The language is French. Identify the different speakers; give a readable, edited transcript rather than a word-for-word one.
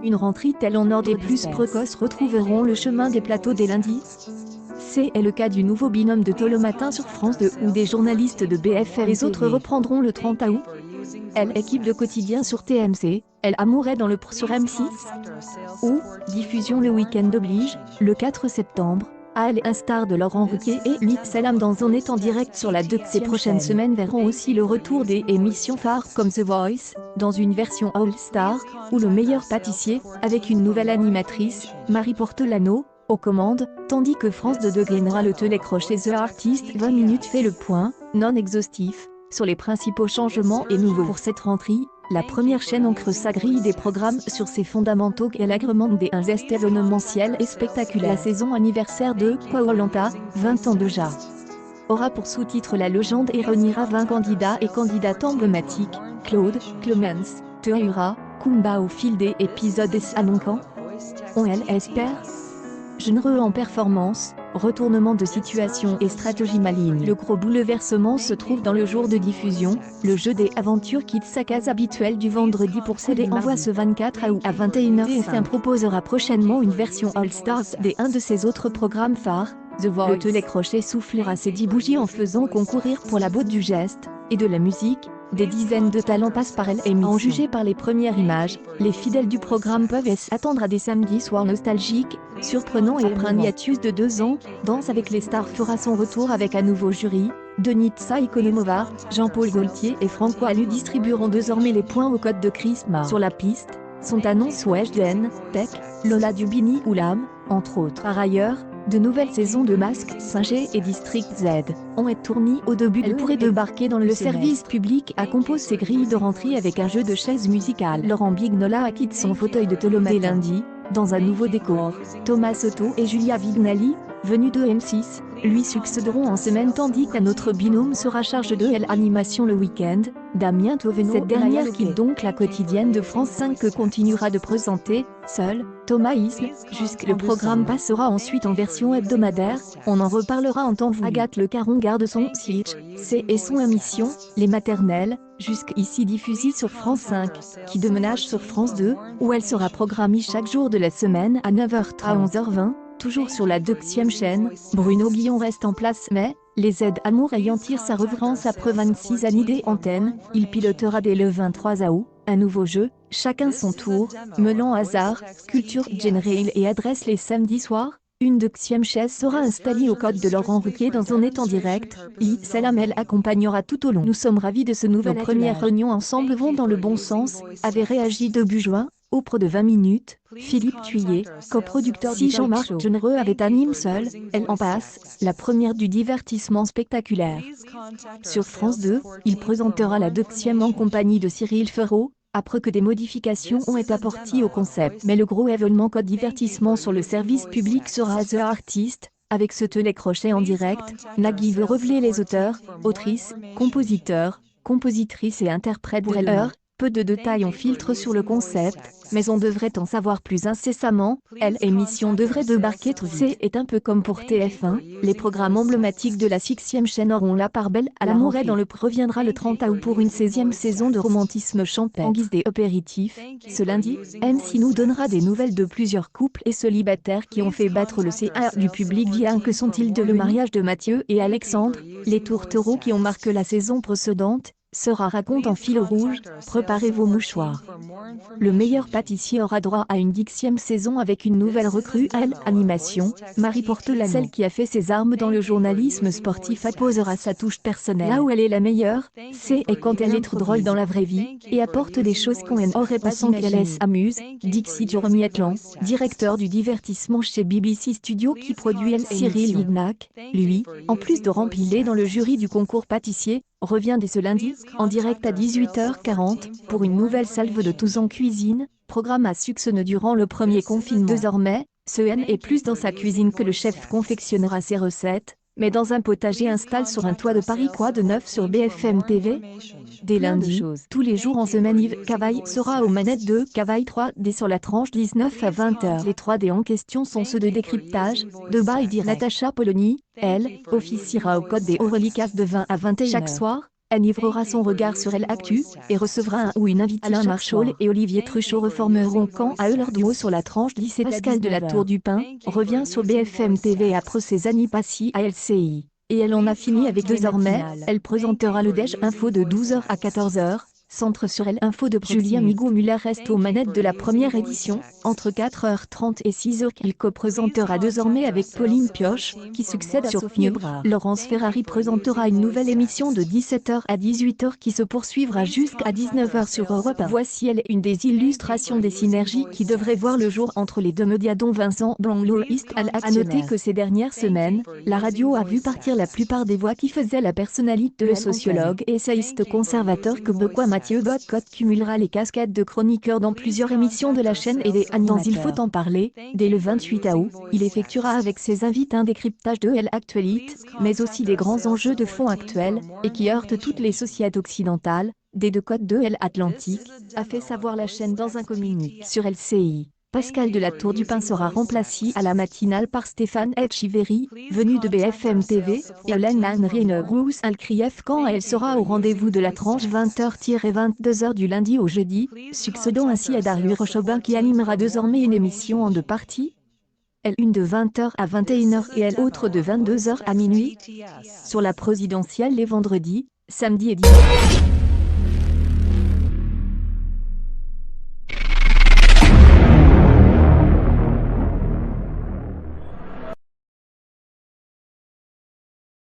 Speaker 1: Une rentrée telle en ordre et plus précoce retrouveront le chemin des plateaux dès lundi. C'est le cas du nouveau binôme de Tôt le matin sur France 2 ou des journalistes de BFM. Les autres reprendront le 30 août. Équipe de quotidien sur TMC, Amour est dans le sur M6. Ou, diffusion le week-end oblige, le 4 septembre. Instar de Laurent Ruquier et lui, Salam dans On est en direct sur la 2. Ces prochaines semaines verront aussi le retour des émissions phares comme The Voice, dans une version All-Star, ou Le meilleur pâtissier, avec une nouvelle animatrice, Marie Portelano, aux commandes, tandis que France 2 degainera le télécrochet The Artist 20 minutes fait le point, non exhaustif, sur les principaux changements et nouveaux pour cette rentrée. La première chaîne ancre sa grille des programmes sur ses fondamentaux et l'agrément des zest événementiel et spectaculaire. La saison anniversaire de Koh-Lanta, 20 ans déjà, aura pour sous-titre La légende et réunira 20 candidats et candidates emblématiques, Claude, Clemens, Tehura, Kumba au fil des épisodes et Saloncan. On espère. Généreux en performance, retournement de situation et stratégie maligne. Le gros bouleversement se trouve dans le jour de diffusion. Le jeu des aventures quitte sa case habituelle du vendredi pour céder envoi ce 24 août à 21h. TF1 proposera prochainement une version All Stars des un de ses autres programmes phares, The Voice. Le télécrochet soufflera ses 10 bougies en faisant concourir pour la beauté du geste et de la musique. Des dizaines de talents passent par l'émission. En juger par les premières images, les fidèles du programme peuvent s'attendre à des samedis soirs nostalgiques, surprenants et après un hiatus de 2 ans. Danse avec les stars fera son retour avec un nouveau jury. Denitsa Ikonomova, Jean-Paul Gaultier et Franco Alu distribueront désormais les points au code de Christmas. Sur la piste, sont annoncés Weshden, Tech, Lola Dubini ou Lam, entre autres. Par ailleurs, de nouvelles saisons de Mask, Singer et District Z ont été tournées au début. Elle pourrait débarquer dans le service public à compose ses grilles de rentrée avec un jeu de chaises musicales. Laurent Bignola acquitte son fauteuil de Tôt le matin lundi, dans un nouveau décor. Thomas Soto et Julia Vignali, venus de M6, lui succéderont en semaine tandis qu'un autre binôme sera chargé de l'animation le week-end, Damien Thévenot. Cette dernière quitte donc la quotidienne de France 5 que continuera de présenter, seul, Thomas Isle, jusque le programme passera ensuite en version hebdomadaire, on en reparlera en temps voulu. Agathe Le Caron garde son sitch, et son émission, Les Maternelles, jusqu'ici diffusée sur France 5, qui déménage sur France 2, où elle sera programmée chaque jour de la semaine à 9h30 à 11h20. Toujours sur la 2e chaîne, Bruno Guillon reste en place mais, les aides Amour ayant tiré sa revanche après 26 années d'antenne, il pilotera dès le 23 août, un nouveau jeu, Chacun son tour, mêlant hasard, culture générale et adresse les samedis soirs. Une 2e chaise sera installée au code de Laurent Ruquier dans On est en direct. Salam accompagnera tout au long. Nous sommes ravis de ce nouvel. Nos premières réunions ensemble vont dans le bon sens, avait réagi début juin. Auprès de 20 minutes, Philippe Thuillier, coproducteur si Jean-Marc Généreux avait anime seul, Elle en passe, la première du divertissement spectaculaire. Sur France 2, il présentera la 2e en compagnie de Cyril Ferraud, après que des modifications ont été apportées au concept. Mais le gros événement code divertissement sur le service public sera The Artist. Avec ce télécrochet en direct, Nagui veut révéler les auteurs, autrices, compositeurs, compositrices et interprètes pour l'heure. Peu de détails on filtre sur le concept, mais on devrait en savoir plus incessamment. L'émission devrait débarquer tout vite. C'est un peu comme pour TF1, les programmes emblématiques de la 6e chaîne auront la part belle à l'amour et dans le reviendra le 30 août pour une 16e saison de romantisme champêtre. En guise des apéritifs, ce lundi, M6 nous donnera des nouvelles de plusieurs couples et célibataires qui ont fait battre le CA du public via que sont-ils de le mariage de Mathieu et Alexandre, les tourtereaux qui ont marqué la saison précédente. Sera raconte en fil rouge, préparez vos mouchoirs. Le meilleur pâtissier aura droit à une 10e saison avec une nouvelle recrue à l'animation, Marie Portelano. Celle qui a fait ses armes dans le journalisme sportif apposera sa touche personnelle. Là où elle est la meilleure, c'est quand elle est trop drôle dans la vraie vie, et apporte des choses qu'on n'aurait pas sans qu'elle s'amuse. Dixie Jeremy-Atlan, directeur du divertissement chez BBC Studios qui produit Cyril Lignac, lui, en plus de remplir dans le jury du concours pâtissier, revient dès ce lundi, en direct à 18h40, pour une nouvelle salve de tous en cuisine, programme à succès durant le premier confinement. Désormais, ce N est plus dans sa cuisine que le chef confectionnera ses recettes, mais dans un potager installé sur un toit de Paris. Quoi de neuf sur BFM TV? Dès lundi, tous les jours en semaine, Yves Cavaille sera aux manettes de Cavaille 3D sur la tranche 19 à 20h. Les 3D en question sont ceux de décryptage, de bas et direct. Natacha Polony, elle, officiera au code des reliquats de 20 à 21h. Chaque soir, Elle livrera son regard sur Elle Actu, et recevra un ou une invitée. Alain Marchal et Olivier Truchot reformeront quant à eux leur duo sur la tranche 17. Pascal de la Tour du Pin revient sur BFM TV après ses années passées à LCI. Et elle en a fini avec désormais. Elle présentera le Déj Info de 12h à 14h. Centre sur Elle Info de Julien Migaud-Muller reste aux manettes de la première édition, entre 4h30 et 6h qu'il co-présentera désormais avec Pauline Pioche, qui succède à Sophie Neubra. Laurence Ferrari présentera une nouvelle émission de 17h à 18h qui se poursuivra jusqu'à 19h sur Europe 1. Voici Elle, une des illustrations des synergies qui devraient voir le jour entre les deux médias dont Vincent Blanc-Loïst a noté que ces dernières semaines, la radio a vu partir la plupart des voix qui faisaient la personnalité. Le sociologue et essayiste conservateur québécois Mathieu Bocotte cumulera les casquettes de chroniqueur dans plusieurs émissions de la chaîne et des dans Il faut en parler. Dès le 28 août, il effectuera avec ses invités un décryptage de l'actualité, mais aussi des grands enjeux de fond actuels, et qui heurtent toutes les sociétés occidentales. Des deux côtes de Atlantique, a fait savoir la chaîne dans un communiqué sur LCI. Pascal de la Tour du Pin sera remplacé à la matinale par Stéphane Etcheverry, venu de BFM TV, et Hélène Anne-Rousse Alkrieff quand elle sera au rendez-vous de la tranche 20h-22h du lundi au jeudi, succédant ainsi à Darius Rochobin qui animera désormais une émission en deux parties. Elle une de 20h à 21h et elle autre de 22h à minuit. Sur la présidentielle les vendredis, samedis et dimanches.